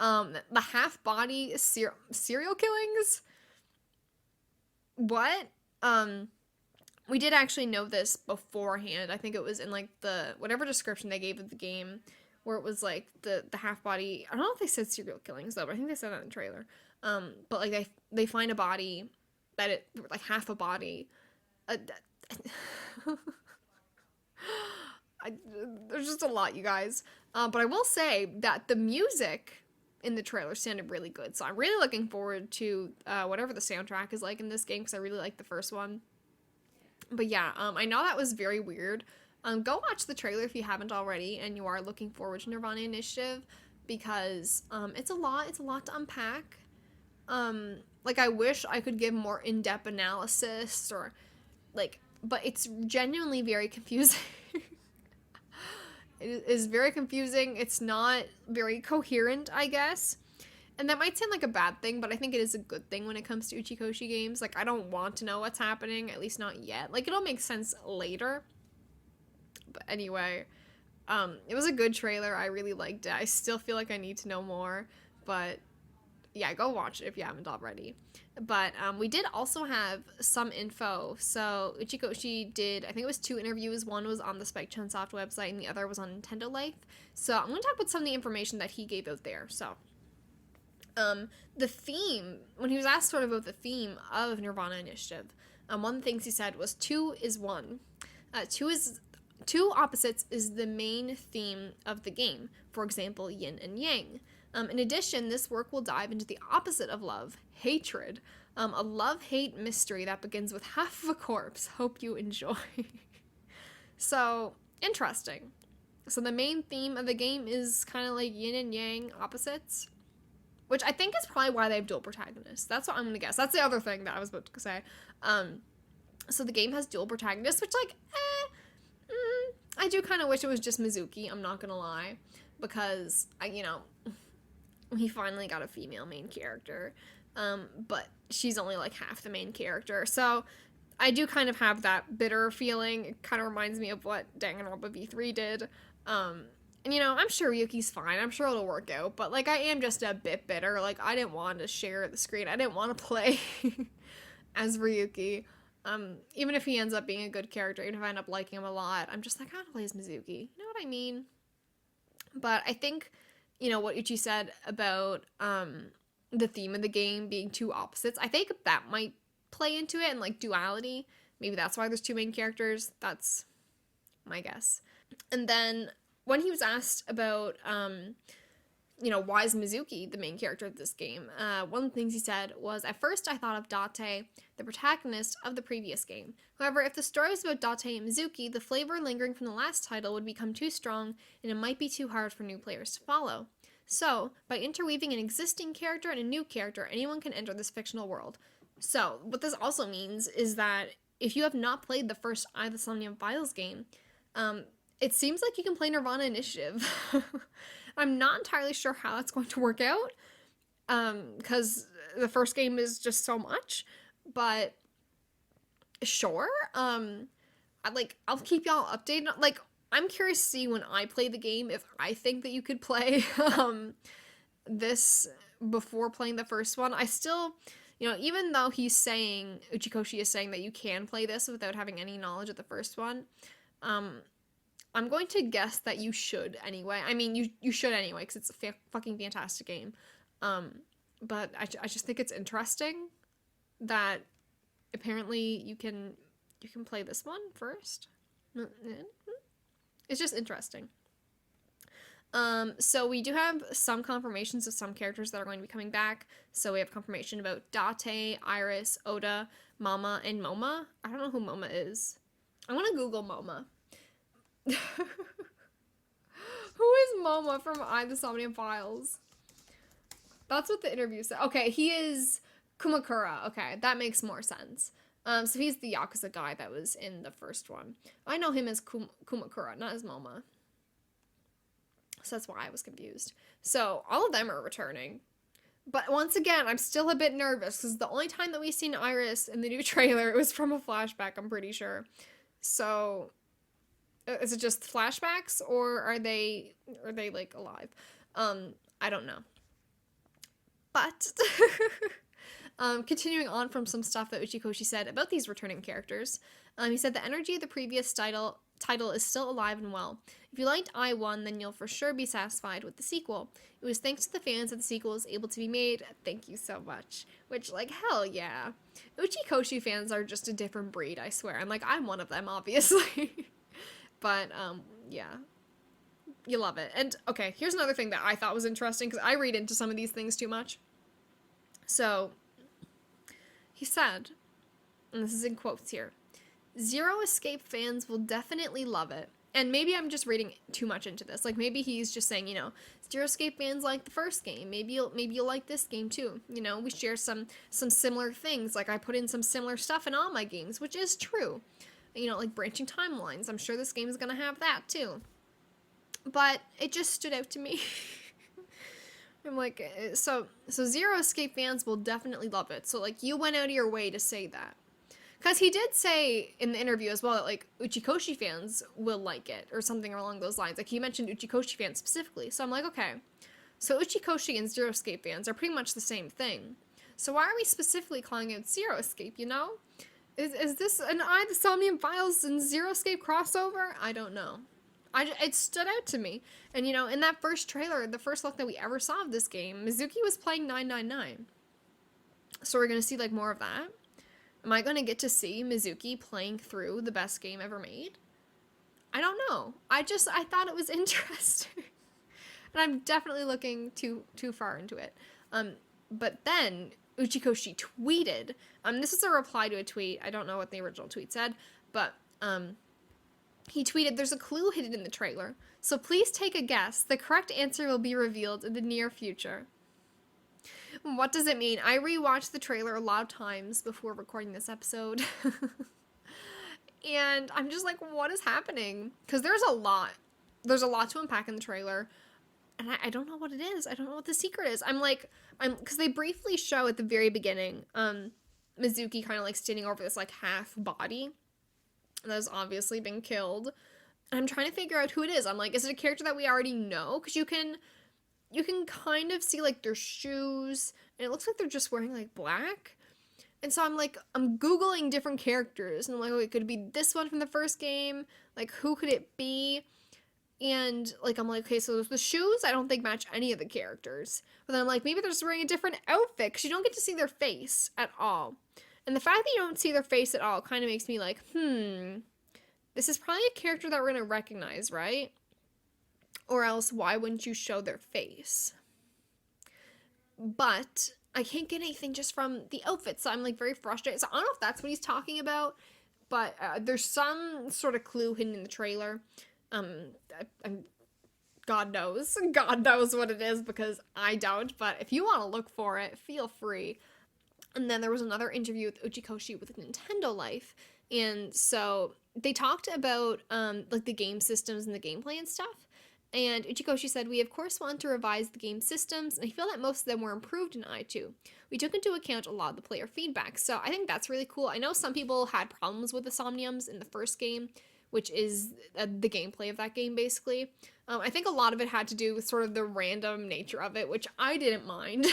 The half-body serial killings? What? We did actually know this beforehand. I think it was in, like, the whatever description they gave of the game, where it was like the half body. I don't know if they said serial killings though, but I think they said that in the trailer. But like they find a body that it, like, half a body. There's just a lot, you guys. But I will say that the music in the trailer sounded really good, so I'm really looking forward to whatever the soundtrack is like in this game, because I really like the first one. But yeah, I know that was very weird. Go watch the trailer if you haven't already, and you are looking forward to nirvanaA Initiative, because it's a lot to unpack. Like, I wish I could give more in-depth analysis, or, like, but it's genuinely very confusing. It is very confusing. It's not very coherent, I guess. And that might sound like a bad thing, but I think it is a good thing when it comes to Uchikoshi games. Like, I don't want to know what's happening, at least not yet. Like, it'll make sense later. But anyway, it was a good trailer. I really liked it. I still feel like I need to know more, but yeah, go watch it if you haven't already. But we did also have some info. So Uchikoshi did, I think it was 2 interviews. One was on the Spike Chunsoft website, and the other was on Nintendo Life. So I'm going to talk about some of the information that he gave out there. So the theme, when he was asked sort of about the theme of nirvanaA Initiative, one of the things he said was 2 is 1. 2 opposites is the main theme of the game. For example, yin and yang. In addition, this work will dive into the opposite of love, hatred. A love-hate mystery that begins with half of a corpse. Hope you enjoy. So, interesting. So the main theme of the game is kind of like yin and yang opposites, which I think is probably why they have dual protagonists. That's what I'm going to guess. That's the other thing that I was about to say. So the game has dual protagonists, which, like, I do kind of wish it was just Mizuki, I'm not going to lie, because, you know, we finally got a female main character. but she's only like half the main character. So I do kind of have that bitter feeling. It kind of reminds me of what Danganronpa V3 did. And I'm sure Ryuki's fine. I'm sure it'll work out. But like, I am just a bit bitter. Like, I didn't want to share the screen. I didn't want to play as Ryuki. Even if he ends up being a good character, even if I end up liking him a lot, I'm just like, I want to play as Mizuki. You know what I mean? But I think, what Uchi said about the theme of the game being two opposites, I think that might play into it, and like duality. Maybe that's why there's two main characters. That's my guess. And then when he was asked about, why is Mizuki the main character of this game, one of the things he said was, at first I thought of Date, the protagonist of the previous game. However, if the story was about Date and Mizuki, the flavor lingering from the last title would become too strong, and it might be too hard for new players to follow. So, by interweaving an existing character and a new character, anyone can enter this fictional world. So, what this also means is that if you have not played the first the Somnium Files game, it seems like you can play nirvanaA Initiative. I'm not entirely sure how that's going to work out, because the first game is just so much, but sure. I'll keep y'all updated. Like, I'm curious to see when I play the game if I think that you could play this before playing the first one. I still, even though Uchikoshi is saying that you can play this without having any knowledge of the first one, I'm going to guess that you should anyway. I mean, you should anyway, because it's a fucking fantastic game. But I just think it's interesting that apparently you can play this one first. It's just interesting. So we do have some confirmations of some characters that are going to be coming back. So we have confirmation about Date, Iris, Oda, Mama, and Moma. I don't know who Moma is. I want to Google Moma. Who is Moma from the Somnium Files? That's what the interview said. Okay, he is Kumakura. Okay, that makes more sense. So he's the Yakuza guy that was in the first one. I know him as Kumakura, not as Moma. So that's why I was confused. So all of them are returning. But once again, I'm still a bit nervous because the only time that we've seen Iris in the new trailer, it was from a flashback, I'm pretty sure. So is it just flashbacks, or are they like alive? I don't know. But continuing on from some stuff that Uchikoshi said about these returning characters, he said the energy of the previous title is still alive and well. If you liked I1, then you'll for sure be satisfied with the sequel. It was thanks to the fans that the sequel was able to be made. Thank you so much. Which, like, hell yeah. Uchikoshi fans are just a different breed, I swear. And, like, I'm one of them, obviously. But, yeah. You love it. And, okay, here's another thing that I thought was interesting, because I read into some of these things too much. So, he said, and this is in quotes here, Zero Escape fans will definitely love it. And maybe I'm just reading too much into this. Like, maybe he's just saying, Zero Escape fans like the first game. Maybe you'll like this game too. We share some similar things. Like, I put in some similar stuff in all my games, which is true. Like branching timelines. I'm sure this game is going to have that too. But it just stood out to me. I'm like, so Zero Escape fans will definitely love it. So, like, you went out of your way to say that. Because he did say in the interview as well that, like, Uchikoshi fans will like it, or something along those lines. Like, he mentioned Uchikoshi fans specifically. So I'm like, okay. So Uchikoshi and Zero Escape fans are pretty much the same thing. So why are we specifically calling it Zero Escape, Is this an the Somnium Files and Zero Escape crossover? I don't know. It stood out to me. And, in that first trailer, the first look that we ever saw of this game, Mizuki was playing 999. So we're going to see, like, more of that. Am I going to get to see Mizuki playing through the best game ever made? I don't know. I thought it was interesting. And I'm definitely looking too far into it. But then Uchikoshi tweeted, this is a reply to a tweet. I don't know what the original tweet said, but he tweeted, "There's a clue hidden in the trailer, so please take a guess. The correct answer will be revealed in the near future." What does it mean? I rewatched the trailer a lot of times before recording this episode. And I'm just like, what is happening? Because there's a lot to unpack in the trailer. and I don't know what it is. I don't know what the secret is. Because they briefly show at the very beginning, Mizuki kind of like standing over this like half body that has obviously been killed. And I'm trying to figure out who it is. I'm like, is it a character that we already know? Because you can kind of see like their shoes, and it looks like they're just wearing like black. And so I'm like, I'm Googling different characters, and I'm like, okay, could it be this one from the first game? Like, who could it be? And like, I'm like, okay, so the shoes I don't think match any of the characters. But then I'm like, maybe they're just wearing a different outfit, because you don't get to see their face at all. And the fact that you don't see their face at all kind of makes me like, this is probably a character that we're going to recognize, right? Or else, why wouldn't you show their face? But I can't get anything just from the outfit, so I'm like very frustrated. So I don't know if that's what he's talking about, but there's some sort of clue hidden in the trailer. God knows what it is, because I don't. But if you want to look for it, feel free. And then there was another interview with Uchikoshi with Nintendo Life, and so they talked about like the game systems and the gameplay and stuff. And Uchikoshi said, we of course want to revise the game systems, and I feel that most of them were improved in I2. We took into account a lot of the player feedback, so I think that's really cool. I know some people had problems with the Somniums in the first game, which is the gameplay of that game, basically. I think a lot of it had to do with sort of the random nature of it, which I didn't mind.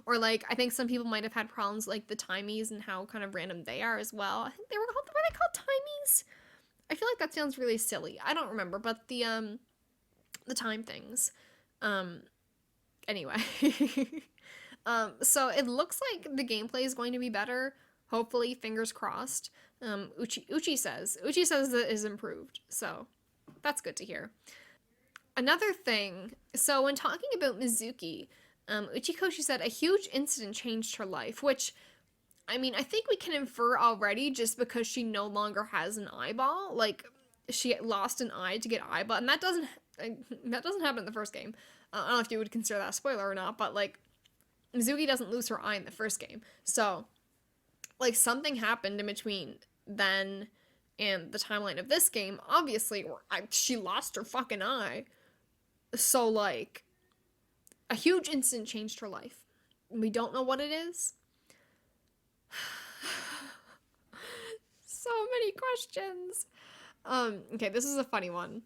Or like, I think some people might have had problems like the timies and how kind of random they are as well. I think were they called timies? I feel like that sounds really silly. I don't remember, but the time things. Anyway. So it looks like the gameplay is going to be better. Hopefully, fingers crossed. Uchi says that it is improved. So that's good to hear. Another thing, so when talking about Mizuki, Uchikoshi said a huge incident changed her life, which, I mean, I think we can infer already just because she no longer has an eyeball. Like, she lost an eye to get eyeball, and that doesn't happen in the first game. I don't know if you would consider that a spoiler or not, but like, Mizuki doesn't lose her eye in the first game. So, like, something happened in between then and the timeline of this game, obviously, she lost her fucking eye. So, like, a huge incident changed her life. We don't know what it is. So many questions. Okay, this is a funny one.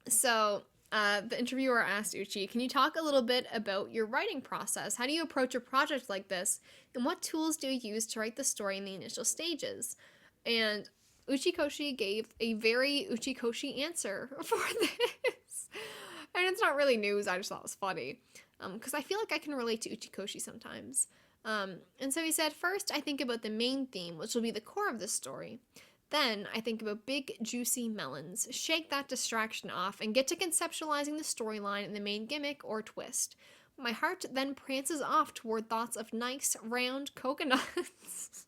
So, the interviewer asked Uchi, can you talk a little bit about your writing process? How do you approach a project like this? And what tools do you use to write the story in the initial stages? And Uchikoshi gave a very Uchikoshi answer for this. And it's not really news, I just thought it was funny. Because I feel like I can relate to Uchikoshi sometimes. And so he said, first, I think about the main theme, which will be the core of the story. Then, I think about big, juicy melons, shake that distraction off, and get to conceptualizing the storyline and the main gimmick or twist. My heart then prances off toward thoughts of nice, round coconuts.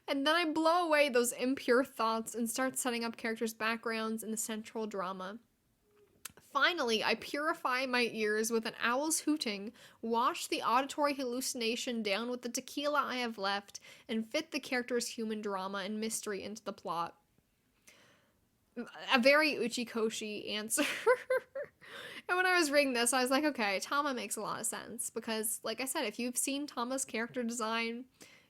And then I blow away those impure thoughts and start setting up characters' backgrounds and the central drama. Finally, I purify my ears with an owl's hooting, wash the auditory hallucination down with the tequila I have left, and fit the character's human drama and mystery into the plot. A very Uchikoshi answer. And when I was reading this, I was like, okay, Tama makes a lot of sense, because, like I said, if you've seen Tama's character design,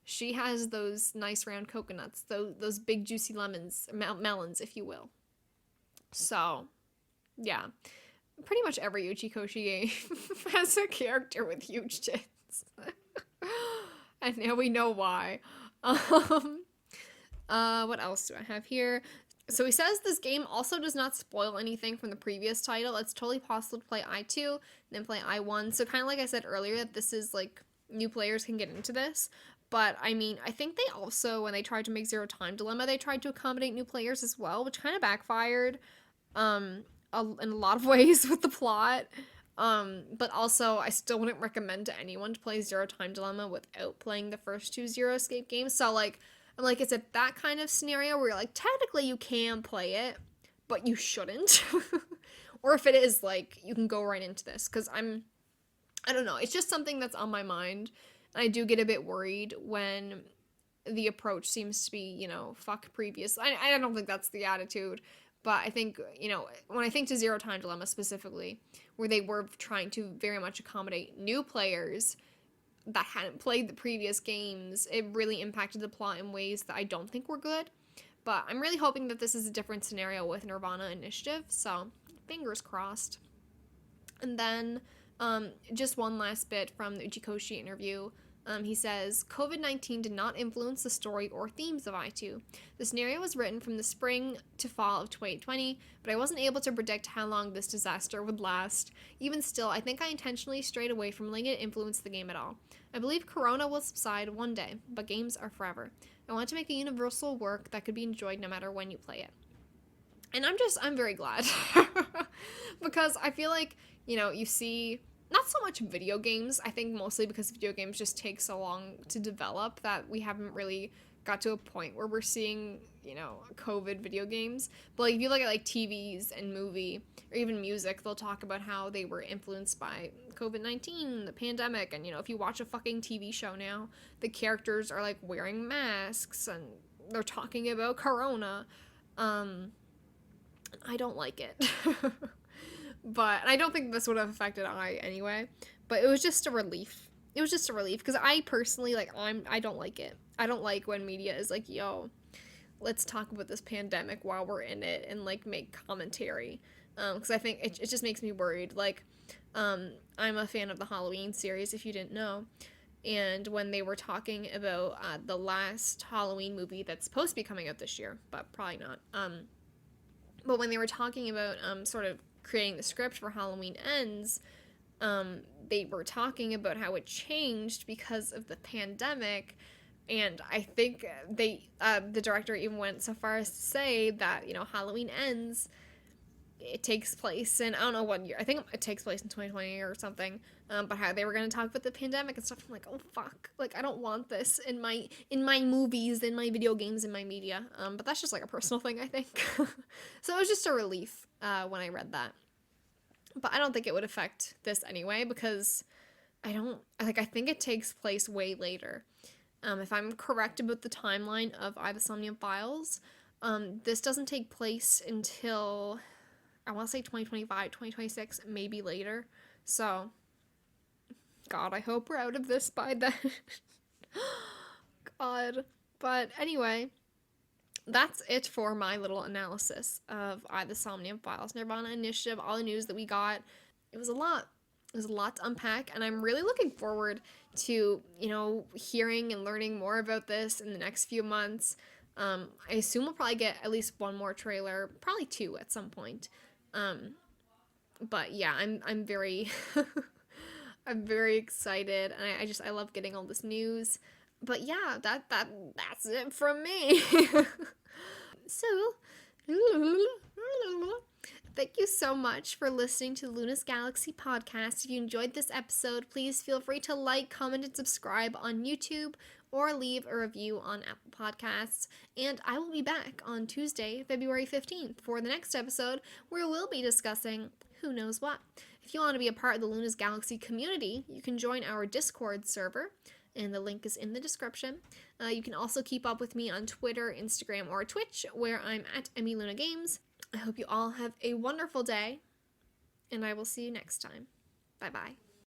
she has those nice round coconuts, those big juicy lemons, melons, if you will. So, yeah. Pretty much every Uchikoshi game has a character with huge tits. And now we know why. What else do I have here? So he says this game also does not spoil anything from the previous title. It's totally possible to play I2 and then play I1. So kind of like I said earlier, that this is like new players can get into this. But I mean, I think they also, when they tried to make Zero Time Dilemma, they tried to accommodate new players as well, which kind of backfired in a lot of ways with the plot. But also, I still wouldn't recommend to anyone to play Zero Time Dilemma without playing the first two Zero Escape games. So like, I'm like, is it that kind of scenario where you're like, technically you can play it, but you shouldn't? Or if it is, like, you can go right into this, because I don't know, it's just something that's on my mind, and I do get a bit worried when the approach seems to be, you know, fuck previous. I don't think that's the attitude, But I think, when I think to Zero Time Dilemma specifically, where they were trying to very much accommodate new players that hadn't played the previous games, it really impacted the plot in ways that I don't think were good. But I'm really hoping that this is a different scenario with nirvanaA Initiative, so fingers crossed. And then just one last bit from the Uchikoshi interview. He says, COVID-19 did not influence the story or themes of I2. The scenario was written from the spring to fall of 2020, but I wasn't able to predict how long this disaster would last. Even still, I think I intentionally strayed away from letting it influence the game at all. I believe Corona will subside one day, but games are forever. I want to make a universal work that could be enjoyed no matter when you play it. And I'm very glad. Because I feel like, you see, not so much video games, I think mostly because video games just take so long to develop that we haven't really got to a point where we're seeing, COVID video games. But like, if you look at like TVs and movie or even music, they'll talk about how they were influenced by COVID-19, the pandemic, and if you watch a fucking TV show now, the characters are like wearing masks and they're talking about Corona. I don't like it. But I don't think this would have affected I anyway. But it was just a relief. It was just a relief because I personally I don't like it. I don't like when media is like, yo, let's talk about this pandemic while we're in it and like make commentary. Because I think it just makes me worried. Like, I'm a fan of the Halloween series, if you didn't know. And when they were talking about the last Halloween movie that's supposed to be coming out this year, but probably not. But when they were talking about sort of creating the script for Halloween Ends, they were talking about how it changed because of the pandemic, and I think the director even went so far as to say that, Halloween Ends, it takes place in, I don't know what year, I think it takes place in 2020 or something, but how they were going to talk about the pandemic and stuff. I'm like, oh fuck, like I don't want this in my movies, in my video games, in my media, but that's just like a personal thing, I think. So it was just a relief when I read that. But I don't think it would affect this anyway, because I think it takes place way later. If I'm correct about the timeline of the Somnium Files, this doesn't take place until, I want to say 2025, 2026, maybe later. So, God, I hope we're out of this by then. God. But anyway, that's it for my little analysis of the Somnium Files, nirvanaA Initiative, all the news that we got. It was a lot. It was a lot to unpack, and I'm really looking forward to, hearing and learning more about this in the next few months. I assume we'll probably get at least one more trailer, probably two at some point. But yeah, I'm very, I'm very excited, and I love getting all this news. But yeah, that's it from me. So, thank you so much for listening to Luna's Galaxy podcast. If you enjoyed this episode, please feel free to like, comment, and subscribe on YouTube or leave a review on Apple Podcasts. And I will be back on Tuesday, February 15th for the next episode, where we'll be discussing who knows what. If you want to be a part of the Luna's Galaxy community, you can join our Discord server, and the link is in the description. You can also keep up with me on Twitter, Instagram, or Twitch, where I'm at EmiLunaGames. I hope you all have a wonderful day, and I will see you next time. Bye-bye.